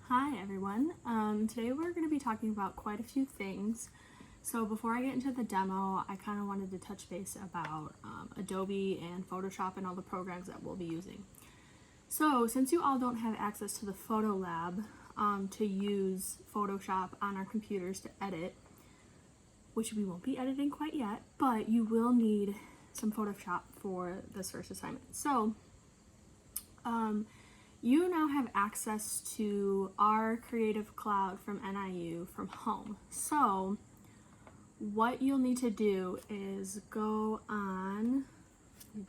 Hi everyone. Today we're going to be talking about quite a few things. So before I get into the demo, I kind of wanted to touch base about Adobe and Photoshop and all the programs that we'll be using. So since you all don't have access to the Photo Lab to use Photoshop on our computers to edit, which we won't be editing quite yet, but you will need some Photoshop for this first assignment. So you now have access to our Creative Cloud from NIU from home. So what you'll need to do is go on,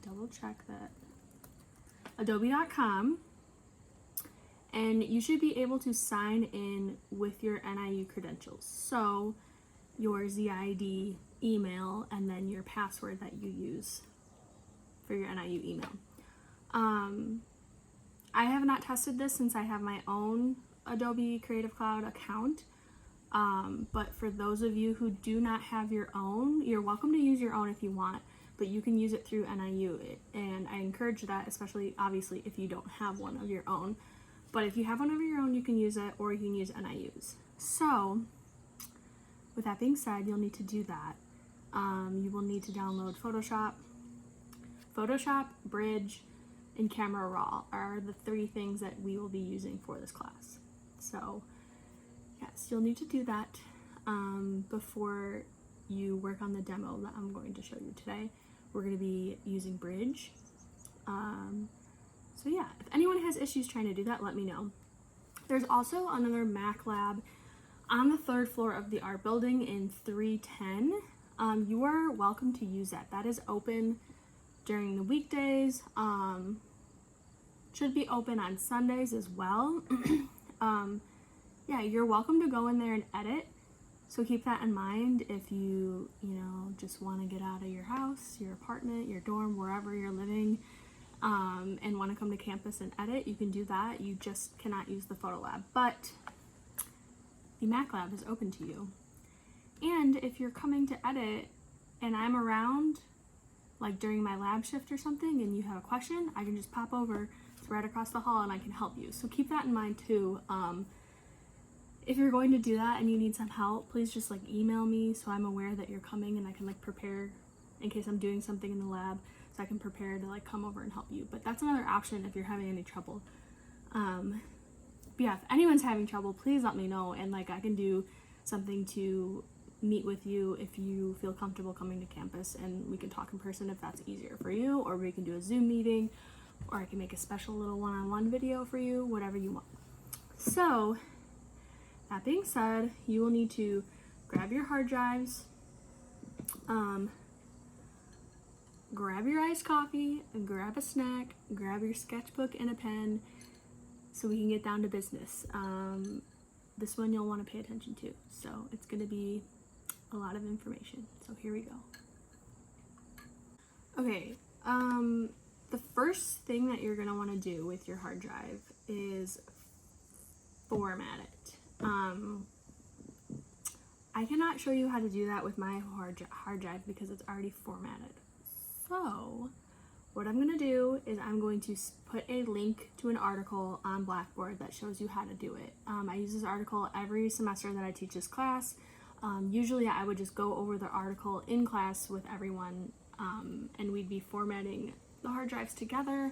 double check that, adobe.com, and you should be able to sign in with your NIU credentials. So your ZID email and then your password that you use for your NIU email. I have not tested this since I have my own Adobe Creative Cloud account, but for those of you who do not have your own, you're welcome to use your own if you want, but you can use it through NIU, and I encourage that, especially obviously if you don't have one of your own. But if you have one of your own, you can use it, or you can use NIU's. So with that being said, you'll need to do that. You will need to download Photoshop, Bridge, and Camera Raw are the three things that we will be using for this class. So yes, you'll need to do that before you work on the demo that I'm going to show you today. We're going to be using Bridge. So yeah, if anyone has issues trying to do that, let me know. There's also another Mac lab on the third floor of the art building in 310. You are welcome to use that. That is open during the weekdays. Should be open on Sundays as well. Yeah, you're welcome to go in there and edit. So keep that in mind if you just want to get out of your house, your apartment, your dorm, wherever you're living, and want to come to campus and edit, you can do that. You just cannot use the Photo Lab, but the Mac Lab is open to you. And if you're coming to edit and I'm around, like during my lab shift or something, and you have a question, I can just pop over. It's right across the hall and I can help you. So keep that in mind too. If you're going to do that and you need some help, please just email me so I'm aware that you're coming and I can prepare in case I'm doing something in the lab, so I can prepare to come over and help you. But that's another option if you're having any trouble. But yeah, if anyone's having trouble, please let me know, and I can do something to meet with you if you feel comfortable coming to campus, and we can talk in person if that's easier for you, or we can do a Zoom meeting, or I can make a special little one-on-one video for you, whatever you want. So that being said, you will need to grab your hard drives, grab your iced coffee, and grab a snack, grab your sketchbook and a pen, so we can get down to business. This one you'll want to pay attention to, so it's going to be a lot of information. So here we go. Okay, the first thing that you're going to want to do with your hard drive is format it. I cannot show you how to do that with my hard drive because it's already formatted. So what I'm going to do is I'm going to put a link to an article on Blackboard that shows you how to do it. I use this article every semester that I teach this class. Usually I would just go over the article in class with everyone, and we'd be formatting the hard drives together,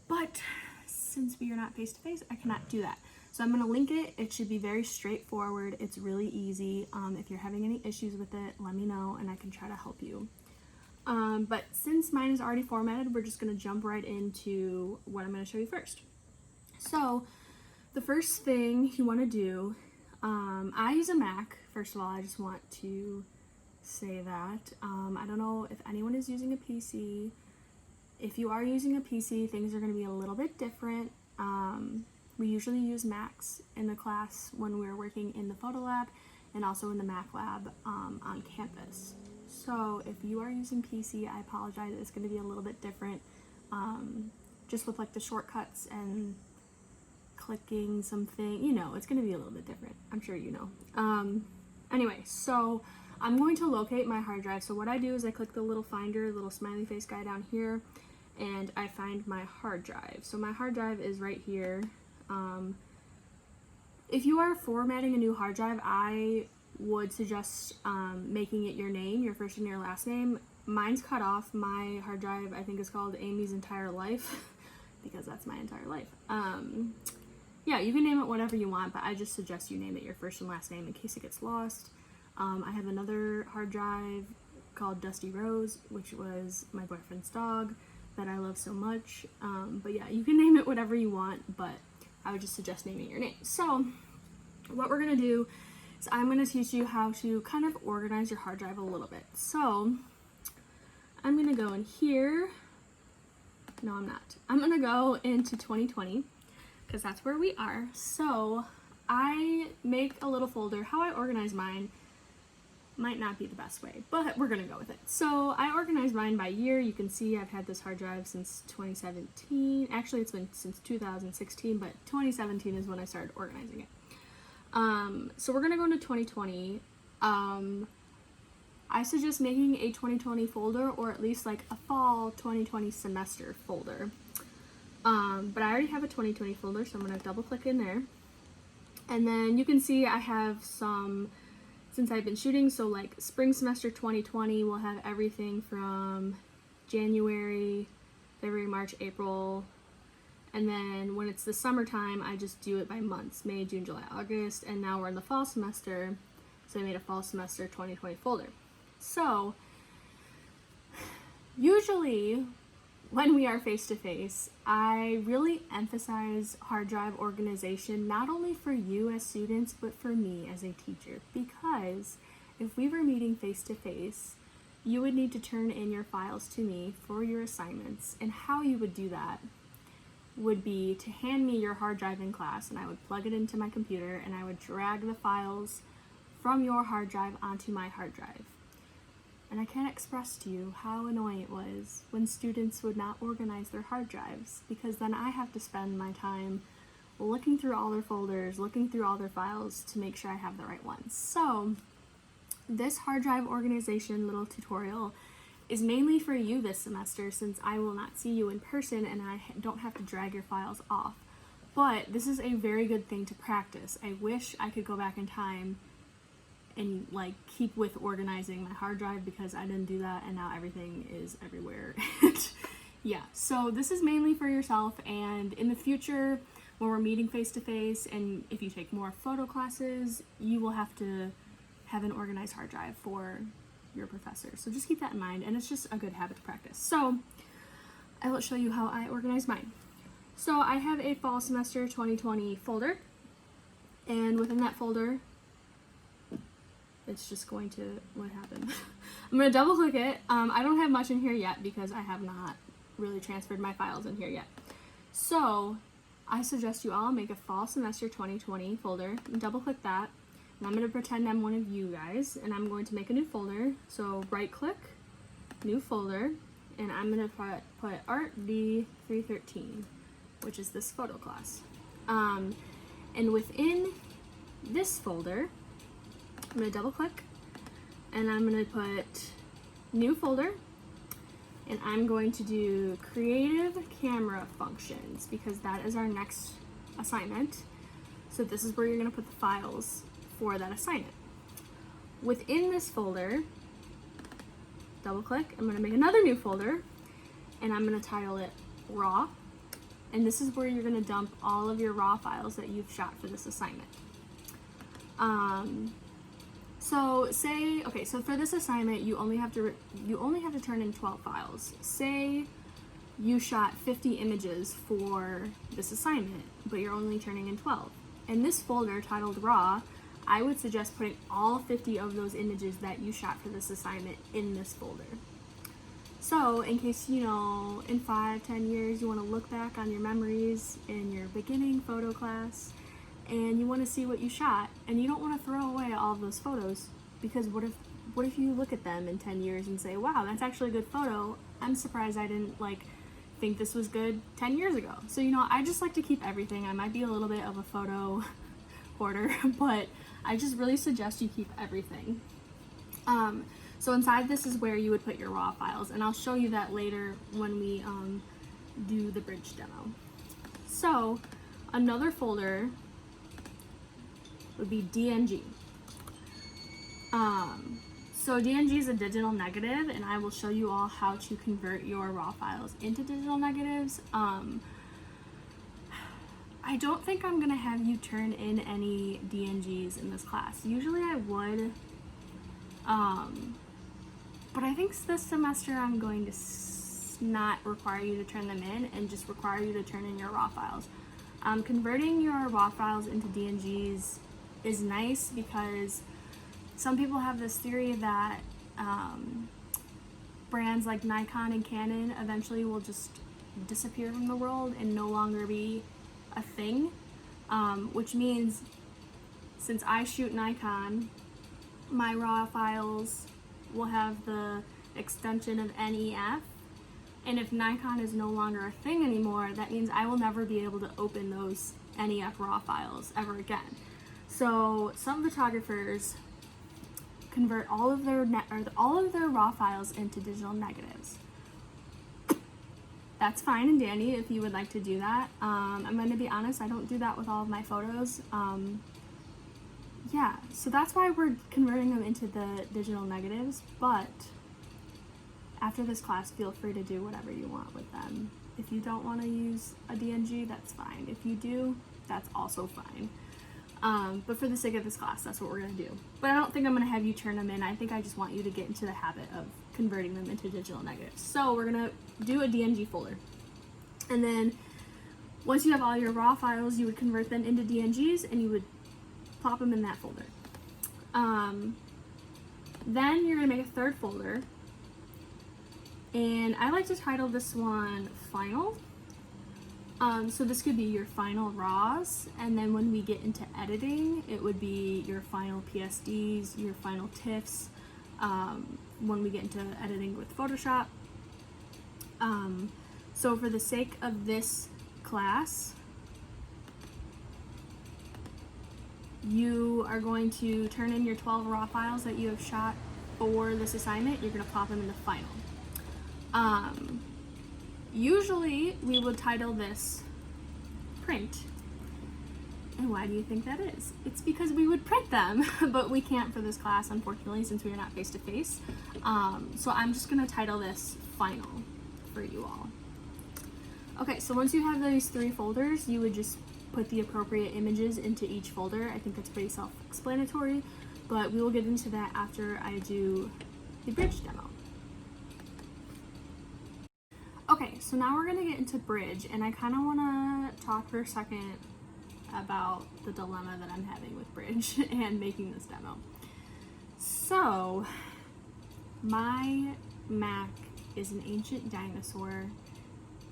but since we are not face-to-face, I cannot do that. So I'm going to link it. It should be very straightforward. It's really easy. If you're having any issues with it, let me know and I can try to help you. But since mine is already formatted, we're just going to jump right into what I'm going to show you first. So the first thing you want to do, I use a Mac. First of all, I just want to say that. I don't know if anyone is using a PC. If you are using a PC, things are going to be a little bit different. We usually use Macs in the class when we're working in the Photo Lab and also in the Mac Lab on campus. So if you are using PC, I apologize, it's going to be a little bit different, just with the shortcuts and clicking something, it's going to be a little bit different. I'm sure you know. Anyway, so I'm going to locate my hard drive. So what I do is I click the little finder, little smiley face guy down here, and I find my hard drive. So my hard drive is right here. if you are formatting a new hard drive, I would suggest making it your name, your first and your last name. Mine's cut off. My hard drive, I think, is called Amy's Entire Life because that's my entire life. Yeah, you can name it whatever you want, but I just suggest you name it your first and last name in case it gets lost. I have another hard drive called Dusty Rose, which was my boyfriend's dog that I love so much. But yeah, you can name it whatever you want, but I would just suggest naming your name. So what we're gonna do is I'm gonna teach you how to kind of organize your hard drive a little bit. So I'm gonna go in here. No, I'm not. I'm gonna go into 2020 because that's where we are. So I make a little folder. How I organize mine might not be the best way, but we're gonna go with it. So I organize mine by year. You can see I've had this hard drive since 2017. Actually, it's been since 2016, but 2017 is when I started organizing it. So we're gonna go into 2020. I suggest making a 2020 folder, or at least like a fall 2020 semester folder. But I already have a 2020 folder, so I'm gonna double click in there. And then you can see I have some, since I've been shooting, so like spring semester 2020 will have everything from January, February, March, April, and then when it's the summertime, I just do it by months, May, June, July, August, and now we're in the fall semester, so I made a fall semester 2020 folder. So usually when we are face-to-face, I really emphasize hard drive organization, not only for you as students, but for me as a teacher, because if we were meeting face-to-face, you would need to turn in your files to me for your assignments, and how you would do that would be to hand me your hard drive in class, and I would plug it into my computer, and I would drag the files from your hard drive onto my hard drive. And I can't express to you how annoying it was when students would not organize their hard drives, because then I have to spend my time looking through all their folders, looking through all their files to make sure I have the right ones. So this hard drive organization little tutorial is mainly for you this semester, since I will not see you in person and I don't have to drag your files off. But this is a very good thing to practice. I wish I could go back in time and like keep with organizing my hard drive, because I didn't do that and now everything is everywhere. Yeah, so this is mainly for yourself, and in the future when we're meeting face to face, and if you take more photo classes, you will have to have an organized hard drive for your professor. So just keep that in mind, and it's just a good habit to practice. So I will show you how I organize mine. So I have a fall semester 2020 folder, and within that folder, it's just going to, what happened? I'm going to double click it. I don't have much in here yet because I have not really transferred my files in here yet. So I suggest you all make a fall semester 2020 folder and double click that. And I'm going to pretend I'm one of you guys, and I'm going to make a new folder. So right click, new folder, and I'm going to put Art D313, which is this photo class. And within this folder, I'm going to double click, and I'm going to put new folder, and I'm going to do creative camera functions, because that is our next assignment. So this is where you're going to put the files for that assignment. Within this folder, double click, I'm going to make another new folder, and I'm going to title it raw, and this is where you're going to dump all of your raw files that you've shot for this assignment. So for this assignment, you only have to turn in 12 files. Say you shot 50 images for this assignment, but you're only turning in 12. In this folder titled raw, I would suggest putting all 50 of those images that you shot for this assignment in this folder. So in case, in 5-10 years, you want to look back on your memories in your beginning photo class, and you want to see what you shot, and you don't want to throw away all of those photos, because what if you look at them in 10 years and say, wow, that's actually a good photo. I'm surprised I didn't think this was good 10 years ago. So I just like to keep everything. I might be a little bit of a photo hoarder, but I just really suggest you keep everything. So inside this is where you would put your raw files, and I'll show you that later when we do the bridge demo. So another folder would be DNG. So DNG is a digital negative, and I will show you all how to convert your raw files into digital negatives. I don't think I'm gonna have you turn in any DNGs in this class. Usually I would, but I think this semester I'm going to not require you to turn them in and just require you to turn in your raw files. Converting your raw files into DNGs is nice because some people have this theory that brands like Nikon and Canon eventually will just disappear from the world and no longer be a thing, which means since I shoot Nikon, my raw files will have the extension of NEF, and if Nikon is no longer a thing anymore, that means I will never be able to open those NEF raw files ever again. So some photographers convert all of their raw files into digital negatives. That's fine and dandy if you would like to do that. I'm going to be honest, I don't do that with all of my photos. Yeah, so that's why we're converting them into the digital negatives, but after this class, feel free to do whatever you want with them. If you don't want to use a DNG, that's fine. If you do, that's also fine. But for the sake of this class, that's what we're going to do. But I don't think I'm going to have you turn them in. I think I just want you to get into the habit of converting them into digital negatives. So we're going to do a DNG folder. And then once you have all your raw files, you would convert them into DNGs and you would plop them in that folder. Then you're going to make a third folder. And I like to title this one Final. So this could be your final RAWs, and then when we get into editing, it would be your final PSDs, your final TIFFs, when we get into editing with Photoshop. So for the sake of this class, you are going to turn in your 12 raw files that you have shot for this assignment. You're going to plop them into Final. Usually we would title this Print. And why do you think that is? It's because we would print them, but we can't for this class, unfortunately, since we are not face-to-face. So I'm just going to title this Final for you all. Okay, so once you have these 3 folders, you would just put the appropriate images into each folder. I think that's pretty self-explanatory, but we will get into that after I do the bridge demo. Okay, so now we're gonna get into bridge, and I kind of want to talk for a second about the dilemma that I'm having with bridge and making this demo. So, my Mac is an ancient dinosaur.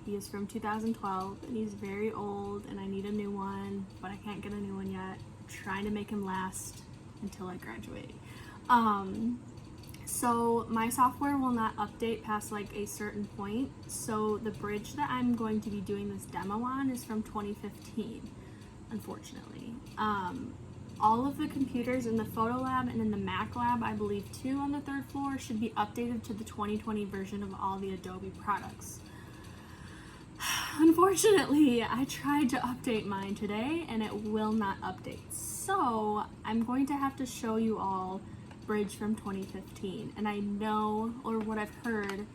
He is from 2012, and he's very old, and I need a new one, but I can't get a new one yet. I'm trying to make him last until I graduate. So my software will not update past like a certain point. So the bridge that I'm going to be doing this demo on is from 2015, unfortunately. All of the computers in the photo lab and in the Mac lab, I believe too, on the 3rd floor, should be updated to the 2020 version of all the Adobe products. Unfortunately, I tried to update mine today and it will not update. So I'm going to have to show you all bridge from 2015, and I know, or what I've heard,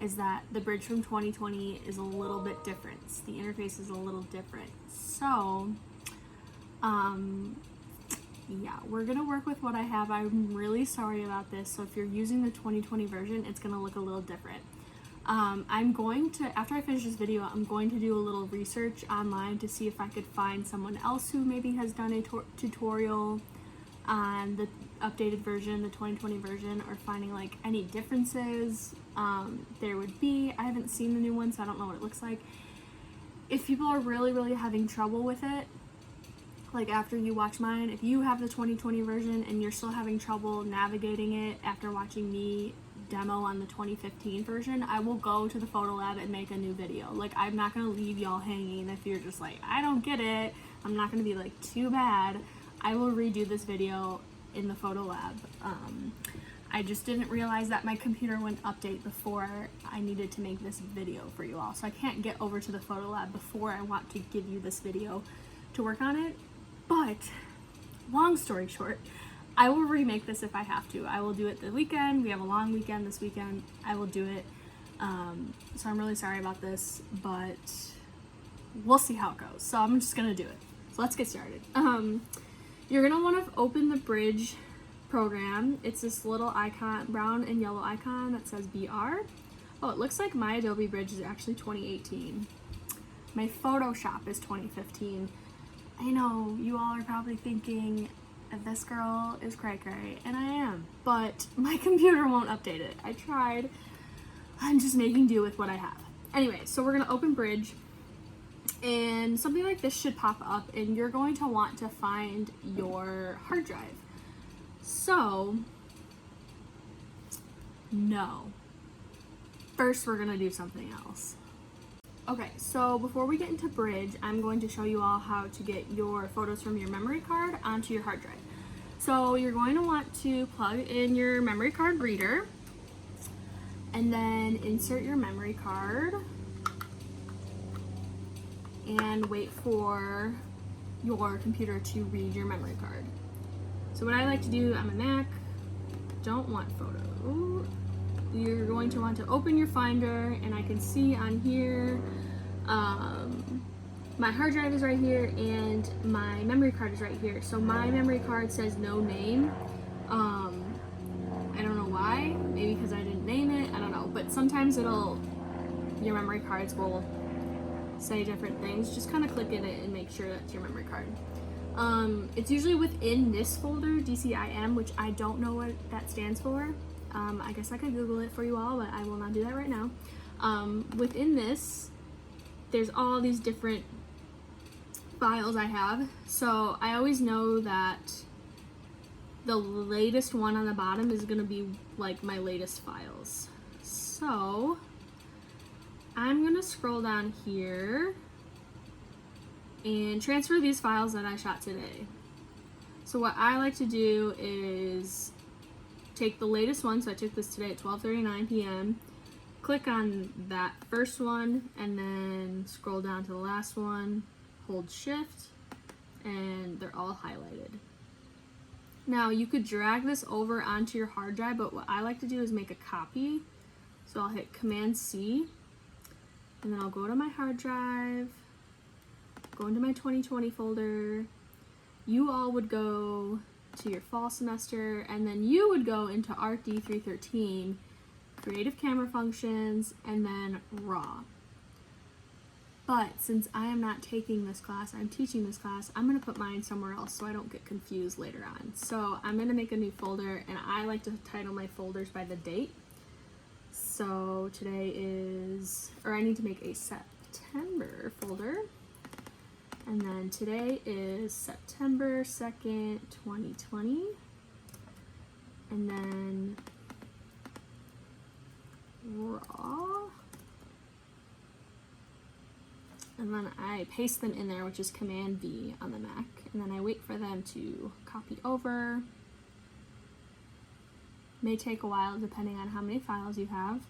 is that the bridge from 2020 is a little bit different. The interface is a little different. So, yeah, we're gonna work with what I have. I'm really sorry about this. So if you're using the 2020 version, it's gonna look a little different. I'm going to, after I finish this video, I'm going to do a little research online to see if I could find someone else who maybe has done a tutorial on the updated version, the 2020 version, or finding like any differences there would be. I haven't seen the new one, so I don't know what it looks like. If people are really having trouble with it, like after you watch mine, if you have the 2020 version and you're still having trouble navigating it after watching me demo on the 2015 version, I will go to the photo lab and make a new video. Like, I'm not gonna leave y'all hanging if you're just like, I don't get it. I'm not gonna be like, too bad. I will redo this video in the photo lab. I just didn't realize that my computer wouldn't update before I needed to make this video for you all. So I can't get over to the photo lab before I want to give you this video to work on it. But long story short, I will remake this if I have to. I will do it the weekend. We have a long weekend this weekend. I will do it. So I'm really sorry about this, but we'll see how it goes. So I'm just gonna do it. So let's get started. You're gonna want to open the Bridge program. It's this little icon, brown and yellow icon that says BR. Oh, it looks like my Adobe Bridge is actually 2018. My Photoshop is 2015. I know you all are probably thinking, this girl is cray-cray, and I am, but my computer won't update it. I tried. I'm just making do with what I have. Anyway, so we're gonna open Bridge, and something like this should pop up, and you're going to want to find your hard drive. So, no. First, we're gonna do something else. Okay, so before we get into Bridge, I'm going to show you all how to get your photos from your memory card onto your hard drive. So you're going to want to plug in your memory card reader and then insert your memory card and wait for your computer to read your memory card. So what I like to do, I'm a Mac, don't want photo. You're going to want to open your Finder, and I can see on here, my hard drive is right here and my memory card is right here. So my memory card says no name. I don't know why, maybe because I didn't name it, I don't know. But sometimes your memory cards will say different things. Just kind of click in it and make sure that's your memory card. It's usually within this folder, DCIM, which I don't know what that stands for. I guess I could Google it for you all, but I will not do that right now. Within this, there's all these different files I have. So I always know that the latest one on the bottom is going to be like my latest files. So I'm going to scroll down here and transfer these files that I shot today. So what I like to do is take the latest one, so I took this today at 12:39 p.m. Click on that first one and then scroll down to the last one, hold shift, and they're all highlighted. Now you could drag this over onto your hard drive, but what I like to do is make a copy. So I'll hit Command C, and then I'll go to my hard drive, go into my 2020 folder. You all would go to your fall semester, and then you would go into Art D313, Creative Camera Functions, and then RAW. But since I am not taking this class, I'm teaching this class, I'm going to put mine somewhere else so I don't get confused later on. So I'm going to make a new folder, and I like to title my folders by the date. So today is, or I need to make a September folder. And then today is September 2nd, 2020. And then RAW. And then I paste them in there, which is Command V on the Mac. And then I wait for them to copy over. May take a while depending on how many files you have.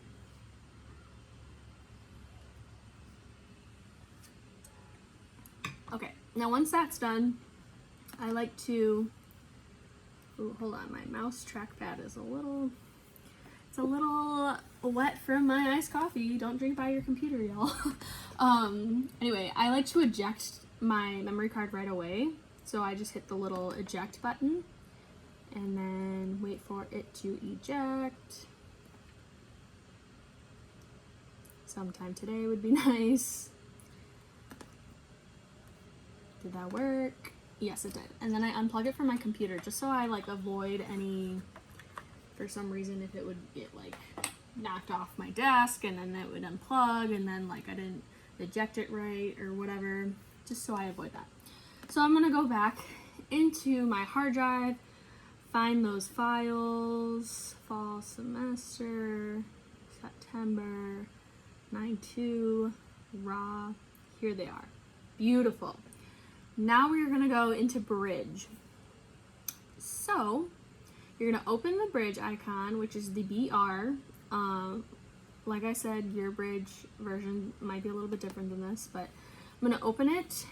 Okay, now once that's done, I like to, ooh, hold on, my mouse trackpad is it's a little wet from my iced coffee. Don't drink by your computer, y'all. Anyway, I like to eject my memory card right away. So I just hit the little eject button and then wait for it to eject. Sometime today would be nice. Did that work? Yes, it did. And then I unplug it from my computer just so I avoid any, for some reason, if it would get knocked off my desk and then it would unplug and then I didn't eject it right or whatever, just so I avoid that. So I'm gonna go back into my hard drive, find those files, fall semester, September, 9/2, RAW, here they are. Beautiful. Now we're gonna go into Bridge. So you're gonna open the Bridge icon, which is the BR. Like I said, your Bridge version might be a little bit different than this, but I'm gonna open it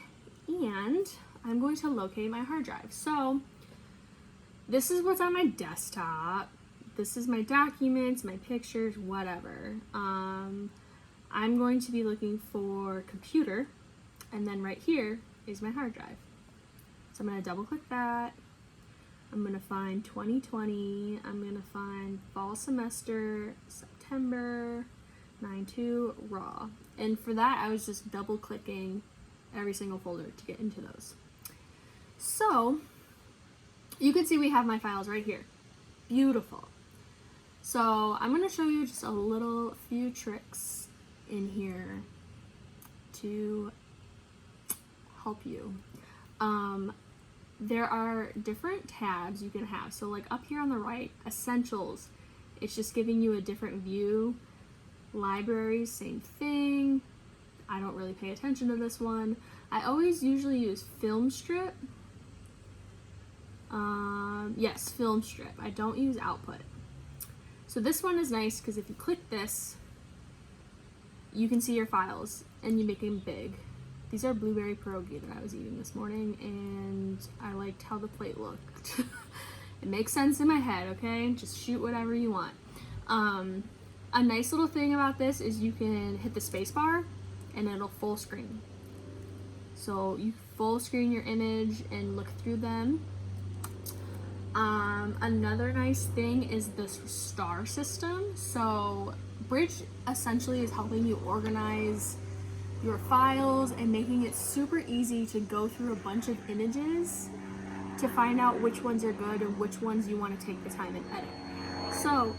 and I'm going to locate my hard drive. So this is what's on my desktop. This is my documents, my pictures, whatever. I'm going to be looking for computer, and then right here is my hard drive. So I'm going to double click that. I'm going to find 2020. I'm going to find fall semester, September, 9/2, raw. And for that, I was just double clicking every single folder to get into those. So you can see we have my files right here. Beautiful. So I'm going to show you just a few tricks in here to help you. There are different tabs you can have. So like up here on the right, essentials, it's just giving you a different view. Libraries, same thing. I don't really pay attention to this one. I always usually use Filmstrip. Yes, Filmstrip. I don't use Output. So this one is nice because if you click this, you can see your files and you make them big. These are blueberry pierogi that I was eating this morning, and I liked how the plate looked. It makes sense in my head, okay? Just shoot whatever you want. A nice little thing about this is you can hit the space bar and it'll full screen. So you full screen your image and look through them. Another nice thing is this star system. So Bridge essentially is helping you organize your files and making it super easy to go through a bunch of images to find out which ones are good and which ones you want to take the time and edit. So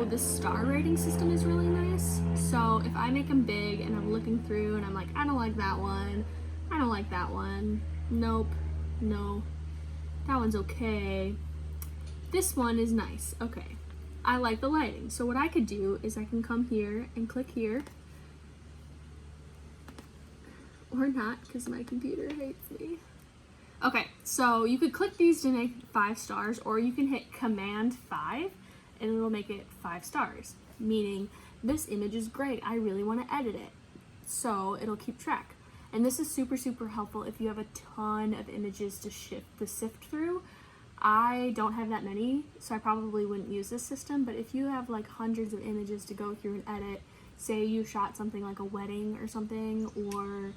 this star rating system is really nice. So if I make them big and I'm looking through and I'm like, I don't like that one, I don't like that one, nope, no, that one's okay, this one is nice, okay, I like the lighting. So what I could do is I can come here and click here, or not, because my computer hates me. Okay, so you could click these to make 5 stars, or you can hit Command 5 and it'll make it 5 stars, meaning this image is great, I really want to edit it. So it'll keep track. And this is super, super helpful if you have a ton of images to sift through. I don't have that many, so I probably wouldn't use this system, but if you have like hundreds of images to go through and edit, say you shot something like a wedding or something, or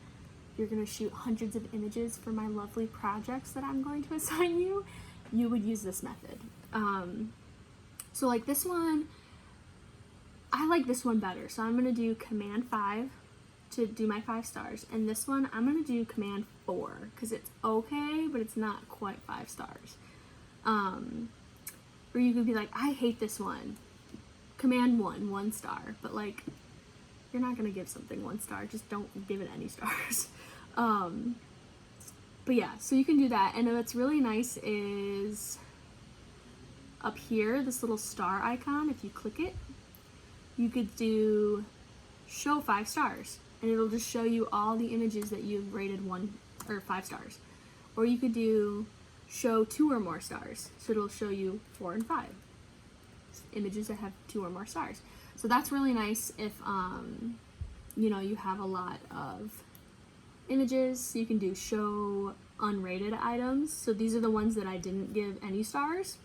you're going to shoot hundreds of images for my lovely projects that I'm going to assign you, you would use this method. So like this one, I like this one better. So I'm going to do Command 5 to do my 5 stars. And this one, I'm going to do Command 4 because it's okay, but it's not quite 5 stars. Or you could be like, I hate this one. Command 1 star. But like, you're not going to give something 1 star. Just don't give it any stars. But yeah, so you can do that. And what's really nice is up here, this little star icon, if you click it, you could do show 5 stars. And it'll just show you all the images that you've rated 1 or 5 stars. Or you could do show 2 or more stars. So it'll show you 4 and 5 images that have 2 or more stars. So that's really nice if you know, you have a lot of images. You can do show unrated items. So these are the ones that I didn't give any stars.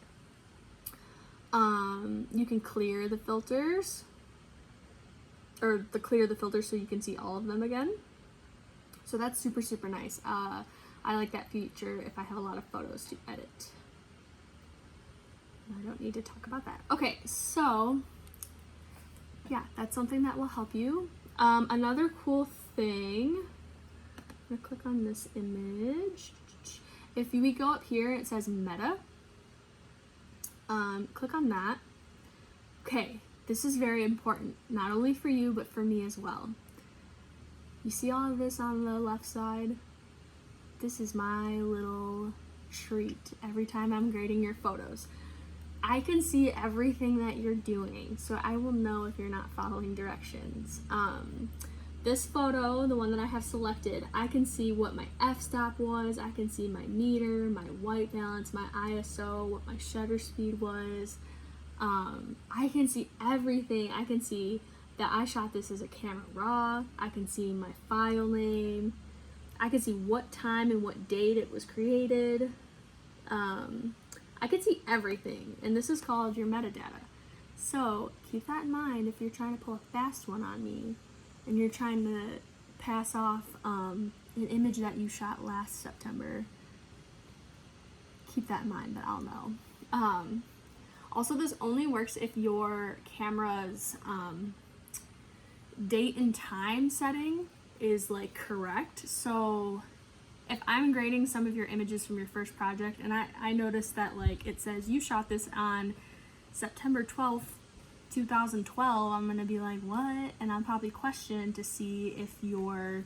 You can clear the filters, or clear the filters so you can see all of them again. So that's super, super nice. I like that feature if I have a lot of photos to edit. I don't need to talk about that. Okay, so yeah, that's something that will help you. Another cool thing, I'm gonna click on this image. If we go up here and it says meta, click on that. Okay, this is very important, not only for you, but for me as well. You see all of this on the left side? This is my little treat every time I'm grading your photos. I can see everything that you're doing, so I will know if you're not following directions. This photo, the one that I have selected, I can see what my f-stop was, I can see my meter, my white balance, my ISO, what my shutter speed was. I can see everything. I can see that I shot this as a camera raw. I can see my file name. I can see what time and what date it was created. I could see everything, and this is called your metadata. So keep that in mind if you're trying to pull a fast one on me and you're trying to pass off an image that you shot last September. Keep that in mind, that I'll know. Also, this only works if your camera's date and time setting is like correct. So if I'm grading some of your images from your first project and I noticed that like it says you shot this on September 12th, 2012, I'm gonna be like, what? And I'll probably question to see if your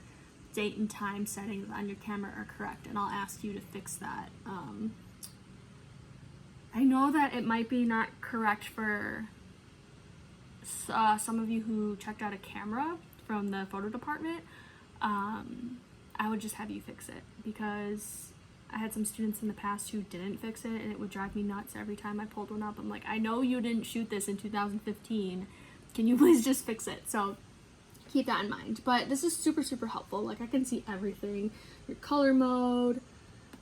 date and time settings on your camera are correct, and I'll ask you to fix that. I know that it might be not correct for some of you who checked out a camera from the photo department. I would just have you fix it, because I had some students in the past who didn't fix it, and it would drive me nuts every time I pulled one up. I'm like, I know you didn't shoot this in 2015. Can you please just fix it? So keep that in mind. But this is super, super helpful. Like, I can see everything. Your color mode,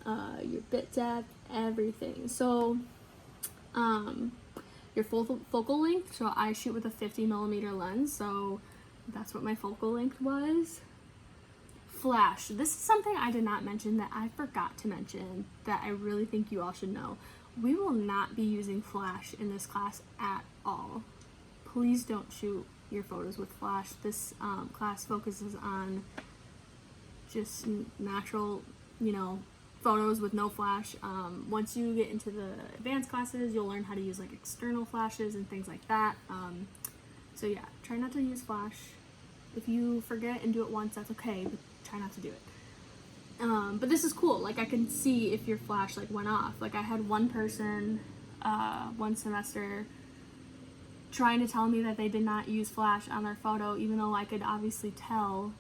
your bit depth, everything. So your focal length. So I shoot with a 50mm lens, so that's what my focal length was. Flash. This is something I did not mention that I forgot to mention that I really think you all should know. We will not be using flash in this class at all. Please don't shoot your photos with flash. This class focuses on just natural, photos with no flash. Once you get into the advanced classes, you'll learn how to use like external flashes and things like that. So yeah, try not to use flash. If you forget and do it once, that's okay, but try not to do it. But this is cool. Like, I can see if your flash like went off. Like, I had one person one semester trying to tell me that they did not use flash on their photo, even though I could obviously tell,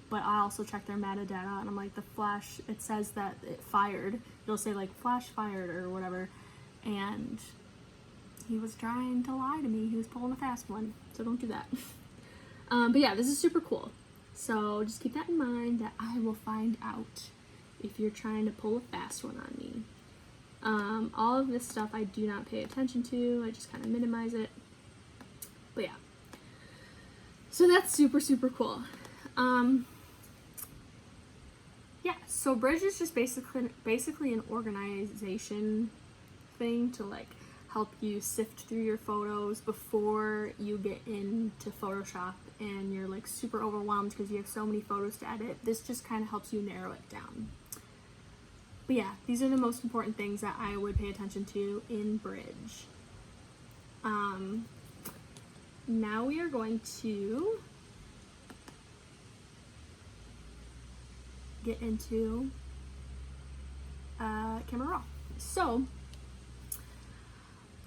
but I also checked their metadata, and I'm like, the flash, it says that it fired. It'll say like flash fired or whatever, and he was trying to lie to me. He was pulling a fast one, so don't do that. But yeah, this is super cool. So just keep that in mind, that I will find out if you're trying to pull a fast one on me. All of this stuff I do not pay attention to. I just kind of minimize it. But yeah. So that's super, super cool. Yeah, so Bridge is just basically an organization thing to like help you sift through your photos before you get into Photoshop and you're like super overwhelmed because you have so many photos to edit. This just kind of helps you narrow it down. But yeah, these are the most important things that I would pay attention to in Bridge. Now we are going to get into Camera Raw. So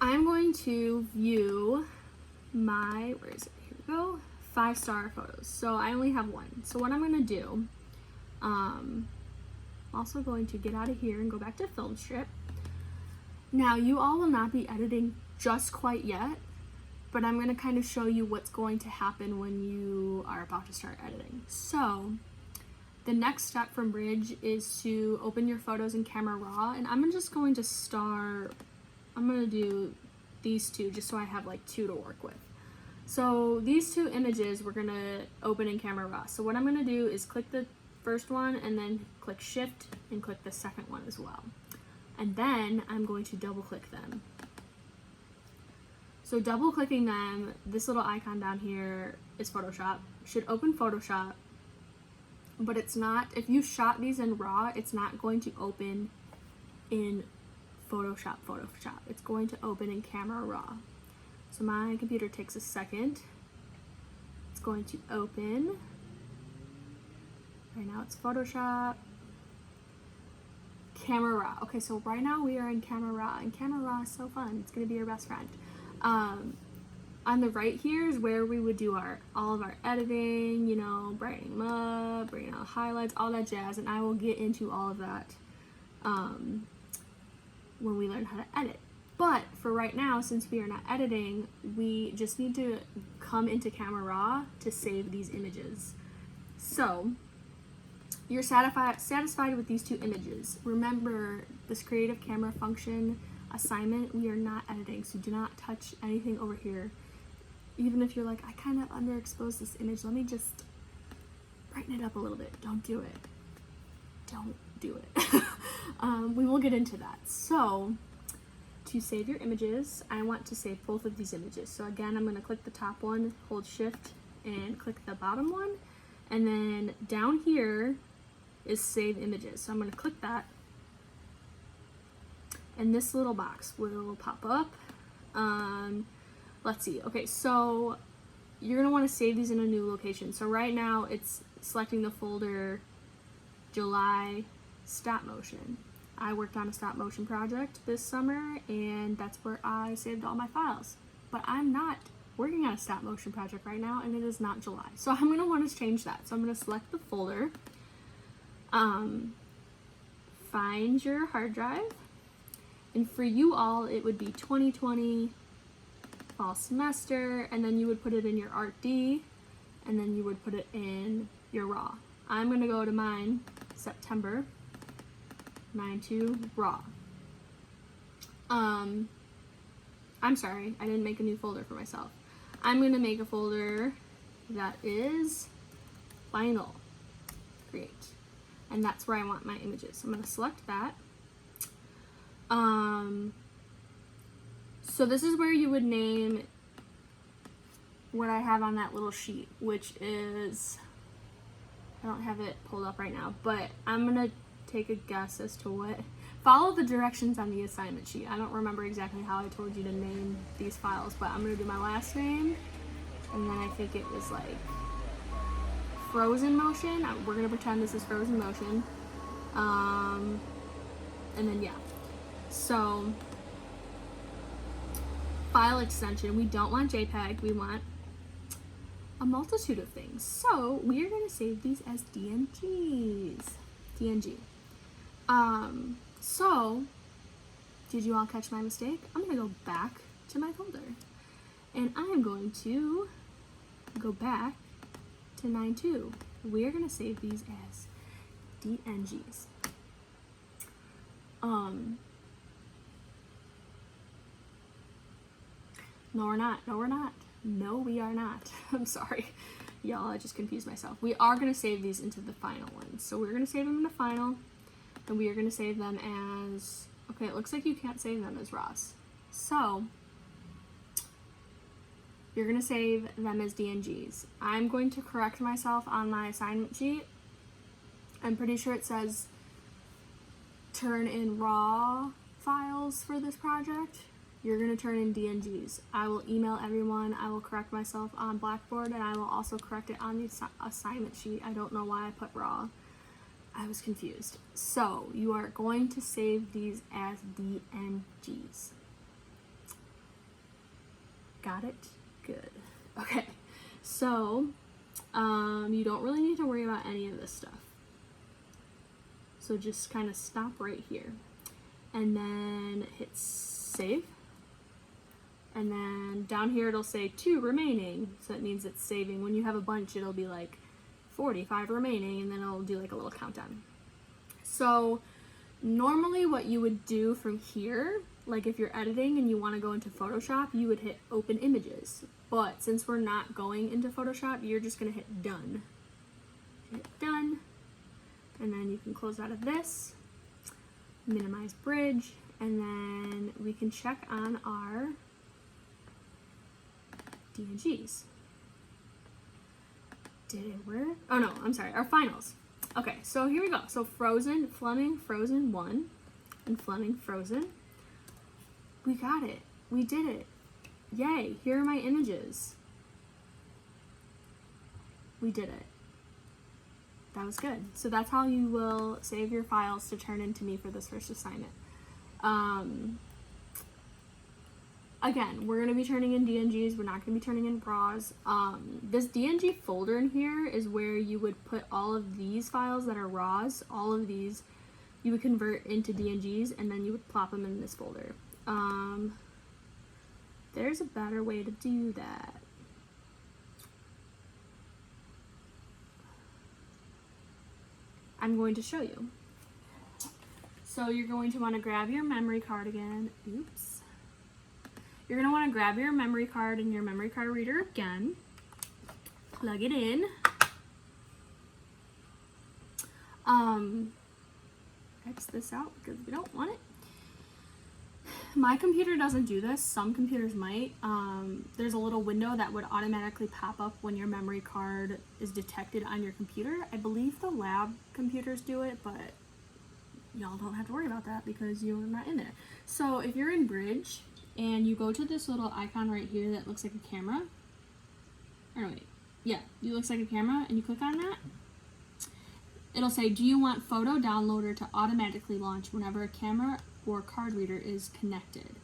I'm going to view my, where is it? Here we go. 5-star photos. So I only have one. So what I'm going to do, I'm also going to get out of here and go back to Filmstrip. Now, you all will not be editing just quite yet, but I'm going to kind of show you what's going to happen when you are about to start editing. So the next step from Bridge is to open your photos in Camera Raw, and I'm just going to start, I'm going to do these two just so I have like two to work with. So these two images we're going to open in Camera Raw. So what I'm going to do is click the first one and then click Shift and click the second one as well. And then I'm going to double click them. So double clicking them, this little icon down here is Photoshop. Should open Photoshop, but it's not, if you shot these in RAW, it's not going to open in Photoshop. It's going to open in Camera Raw. So my computer takes a second. It's going to open. Right now it's Photoshop. Camera Raw. Okay, so right now we are in Camera Raw, and Camera Raw is so fun. It's gonna be your best friend. On the right here is where we would do all of our editing, brightening them up, bringing out highlights, all that jazz, and I will get into all of that when we learn how to edit. But for right now, since we are not editing, we just need to come into Camera Raw to save these images. So you're satisfied with these 2 images. Remember, this creative camera function assignment, we are not editing, so do not touch anything over here. Even if you're like, I kind of underexposed this image, let me just brighten it up a little bit. Don't do it. Don't do it. We will get into that. So, to save your images, I want to save both of these images. So again, I'm going to click the top one, hold shift, and click the bottom one. And then down here is save images. So I'm going to click that. And this little box will pop up. Let's see. Okay, so you're going to want to save these in a new location. So right now it's selecting the folder July stop motion. I worked on a stop motion project this summer, and that's where I saved all my files. But I'm not working on a stop motion project right now, and it is not July. So I'm going to want to change that. So I'm going to select the folder, find your hard drive, and for you all, it would be 2020 fall semester, and then you would put it in your Art D, and then you would put it in your raw. I'm going to go to mine, September 9/2 raw. I'm sorry, I didn't make a new folder for myself. I'm going to make a folder that is final, create, and that's where I want my images. So I'm going to select that. So this is where you would name what I have on that little sheet, which is, I don't have it pulled up right now, but I'm going to take a guess as to what, follow the directions on the assignment sheet. I don't remember exactly how I told you to name these files, but I'm going to do my last name, and then I think it was like frozen motion. We're going to pretend this is frozen motion. And then yeah. So file extension, we don't want JPEG, we want a multitude of things. So we are going to save these as DNGs. DNG. So did you all catch my mistake? I'm going to go back to my folder, and I am going to go back to 9/2. We are going to save these as DNGs. No, we're not. No, we're not. No, we are not. I'm sorry. Y'all, I just confused myself. We are going to save these into the final ones. So we're going to save them in the final, and we are going to save them as, okay, it looks like you can't save them as RAWs. So you're going to save them as DNGs. I'm going to correct myself on my assignment sheet. I'm pretty sure it says turn in RAW files for this project. You're going to turn in DNGs. I will email everyone. I will correct myself on Blackboard, and I will also correct it on the assignment sheet. I don't know why I put RAW. I was confused. So you are going to save these as DNGs. Got it? Good. Okay. So you don't really need to worry about any of this stuff. So just kind of stop right here, and then hit save. And then down here it'll say 2 remaining, so that means it's saving. When you have a bunch, it'll be like 45 remaining, and then it'll do like a little countdown. So normally what you would do from here, like if you're editing and you want to go into Photoshop, you would hit open images. But since we're not going into Photoshop, you're just going to hit done. Hit done, and then you can close out of this, minimize bridge, and then we can check on our DNGs. Did it work? Oh no, I'm sorry, our finals. Okay, so here we go. So Frozen, Fleming Frozen 1, and Fleming Frozen. We got it. We did it. Yay, here are my images. We did it. That was good. So that's how you will save your files to turn into me for this first assignment. Again, we're going to be turning in DNGs. We're not going to be turning in RAWs. This DNG folder in here is where you would put all of these files that are RAWs. All of these you would convert into DNGs, and then you would plop them in this folder. There's a better way to do that. I'm going to show you. So you're going to want to grab your memory card again. Oops. You're going to want to grab your memory card and your memory card reader again. Plug it in. X this out because we don't want it. My computer doesn't do this. Some computers might. There's a little window that would automatically pop up when your memory card is detected on your computer. I believe the lab computers do it, but y'all don't have to worry about that because you're not in there. So if you're in Bridge and you go to this little icon right here that looks like a camera, or wait, yeah, it looks like a camera, and you click on that, it'll say, do you want Photo Downloader to automatically launch whenever a camera or card reader is connected?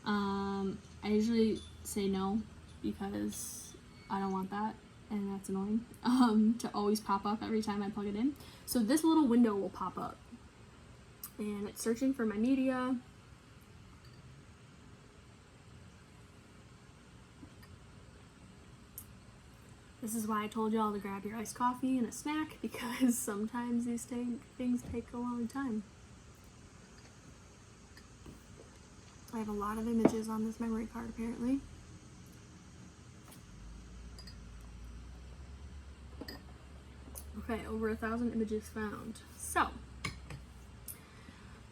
I usually say no because I don't want that, and that's annoying to always pop up every time I plug it in. So this little window will pop up, and it's searching for my media. This is why I told y'all to grab your iced coffee and a snack, because sometimes these things take a long time. I have a lot of images on this memory card apparently. Okay, over 1,000 images found. So,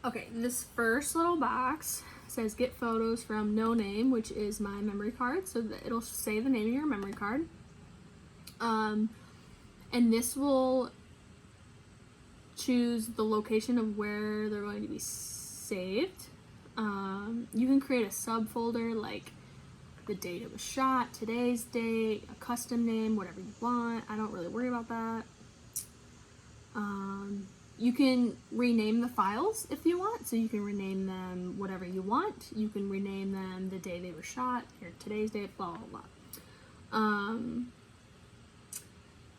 okay, this first little box says get photos from no name, which is my memory card, so that it'll say the name of your memory card. And this will choose the location of where they're going to be saved. You can create a subfolder like the date it was shot, today's date, a custom name, whatever you want. I don't really worry about that. You can rename the files if you want, so you can rename them whatever you want. You can rename them the day they were shot, or today's date, blah, blah, blah.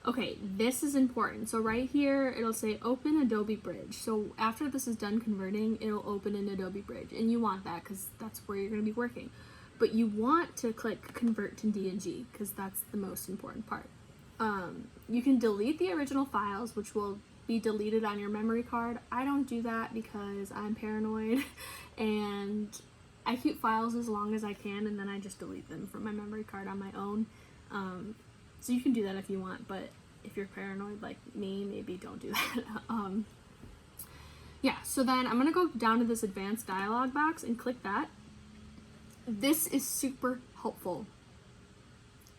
Okay, this is important. So right here, it'll say open Adobe Bridge. So after this is done converting, it'll open in Adobe Bridge. And you want that because that's where you're going to be working. But you want to click convert to DNG because that's the most important part. You can delete the original files, which will be deleted on your memory card. I don't do that because I'm paranoid and I keep files as long as I can, and then I just delete them from my memory card on my own. So you can do that if you want, but if you're paranoid like me, maybe don't do that. Yeah, so then I'm gonna go down to this advanced dialog box and click that. This is super helpful.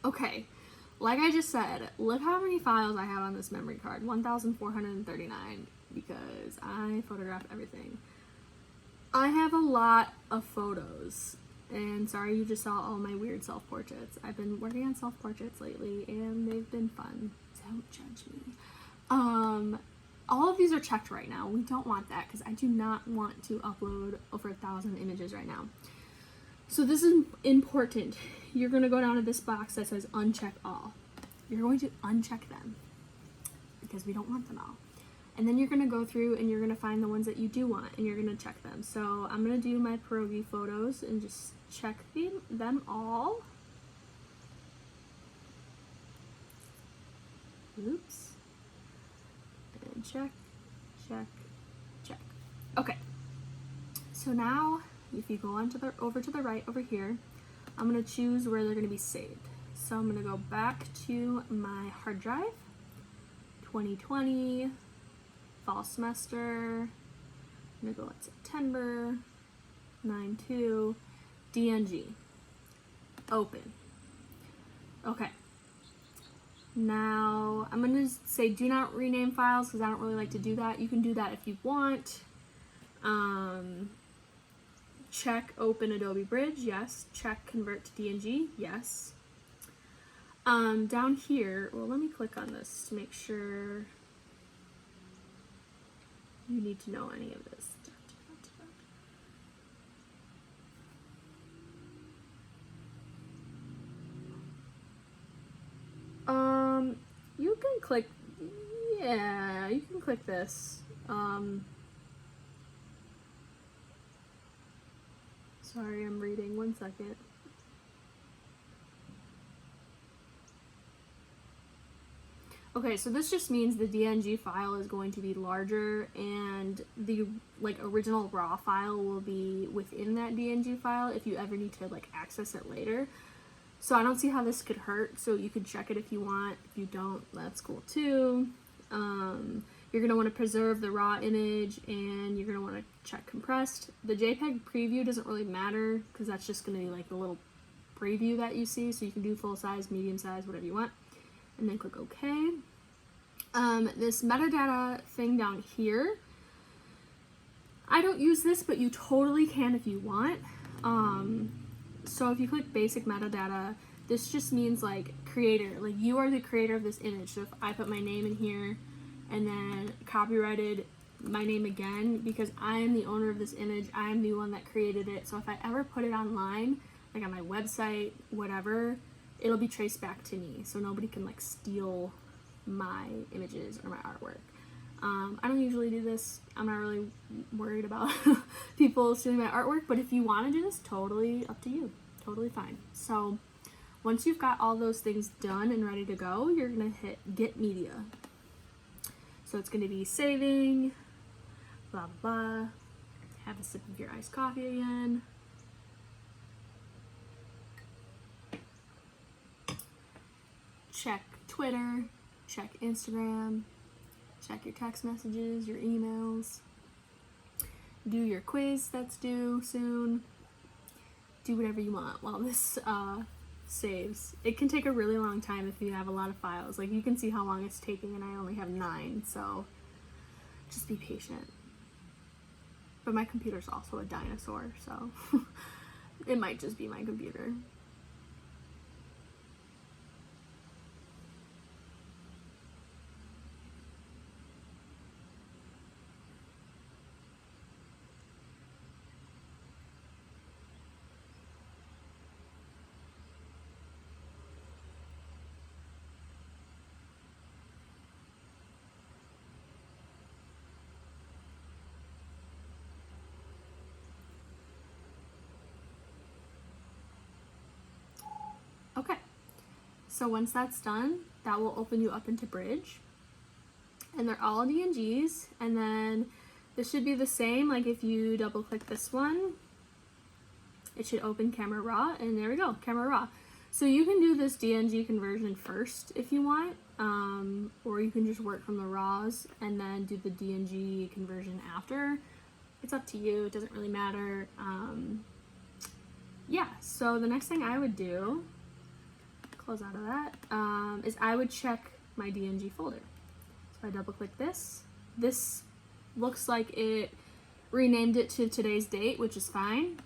Okay, like I just said, look how many files I have on this memory card, 1,439, because I photograph everything. I have a lot of photos. And sorry you just saw all my weird self-portraits. I've been working on self-portraits lately and they've been fun. Don't judge me. All of these are checked right now. We don't want that because I do not want to upload over 1,000 images right now. So this is important. You're going to go down to this box that says uncheck all. You're going to uncheck them because we don't want them all. And then you're going to go through and you're going to find the ones that you do want and you're going to check them. So I'm going to do my pierogi photos and just check them all. Oops. And check, check, check. Okay. So now if you go on to over to the right over here, I'm going to choose where they're going to be saved. So I'm going to go back to my hard drive, 2020, fall semester. I'm gonna go at September 9/2, DNG. Open. Okay. Now I'm gonna say do not rename files because I don't really like to do that. You can do that if you want. Check open Adobe Bridge, yes. Check convert to DNG, yes. Down here, well, let me click on this to make sure you need to know any of this. You can click, yeah, you can click this. Sorry, I'm reading, 1 second. Okay, so this just means the DNG file is going to be larger and the like original raw file will be within that DNG file if you ever need to like access it later. So I don't see how this could hurt, so you can check it if you want. If you don't, that's cool too. You're going to want to preserve the raw image and you're going to want to check compressed. The JPEG preview doesn't really matter because that's just going to be like the little preview that you see, so you can do full size, medium size, whatever you want. And then click OK. This metadata thing down here, I don't use this, but you totally can if you want. So if you click basic metadata, this just means like creator, like you are the creator of this image. So if I put my name in here and then copyrighted my name again, because I am the owner of this image, I am the one that created it. So if I ever put it online, like on my website, whatever, it'll be traced back to me, so nobody can like steal my images or my artwork. I don't usually do this. I'm not really worried about people stealing my artwork, but if you want to do this, totally up to you. Totally fine. So once you've got all those things done and ready to go, you're gonna hit Get Media. So it's gonna be saving, blah blah blah. Have a sip of your iced coffee again. Check Twitter, check Instagram, check your text messages, your emails, do your quiz that's due soon, do whatever you want while this saves. It can take a really long time if you have a lot of files. Like you can see how long it's taking and I only have 9, so just be patient. But my computer's also a dinosaur, so it might just be my computer. Okay, so once that's done, that will open you up into Bridge. And they're all DNGs, and then this should be the same, like if you double click this one, it should open Camera Raw, and there we go, Camera Raw. So you can do this DNG conversion first if you want, or you can just work from the RAWs and then do the DNG conversion after. It's up to you, it doesn't really matter. Yeah, so the next thing I would do, close out of that, is I would check my DNG folder. So I double click this. This looks like it renamed it to today's date, which is fine.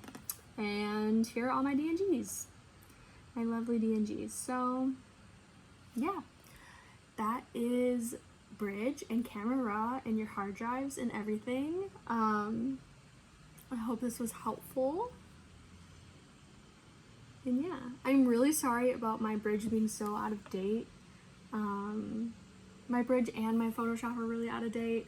And here are all my DNGs, my lovely DNGs. So yeah, that is Bridge and Camera Raw and your hard drives and everything. I hope this was helpful. And yeah, I'm really sorry about my Bridge being so out of date. My Bridge and my Photoshop are really out of date.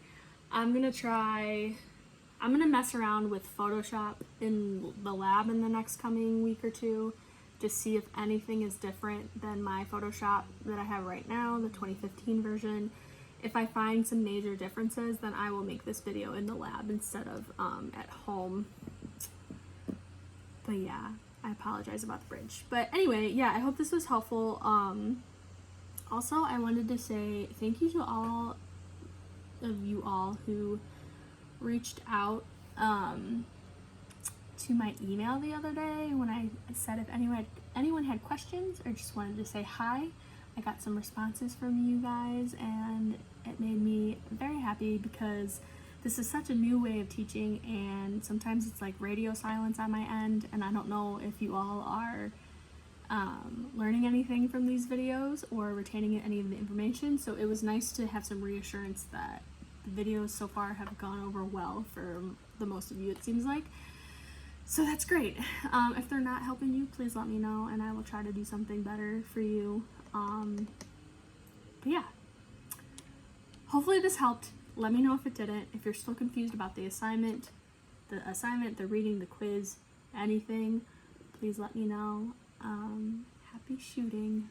I'm gonna mess around with Photoshop in the lab in the next coming week or two to see if anything is different than my Photoshop that I have right now, the 2015 version. If I find some major differences, then I will make this video in the lab instead of at home. But yeah, I apologize about the Bridge. But anyway, yeah, I hope this was helpful. Also, I wanted to say thank you to all of you all who reached out to my email the other day when I said if anyone had questions or just wanted to say hi. I got some responses from you guys and it made me very happy because this is such a new way of teaching and sometimes it's like radio silence on my end and I don't know if you all are learning anything from these videos or retaining any of the information, so it was nice to have some reassurance that the videos so far have gone over well for the most of you, it seems like. So that's great. If they're not helping you, please let me know and I will try to do something better for you. But yeah, hopefully this helped. Let me know if it didn't. If you're still confused about the assignment, the reading, the quiz, anything, please let me know. Happy shooting.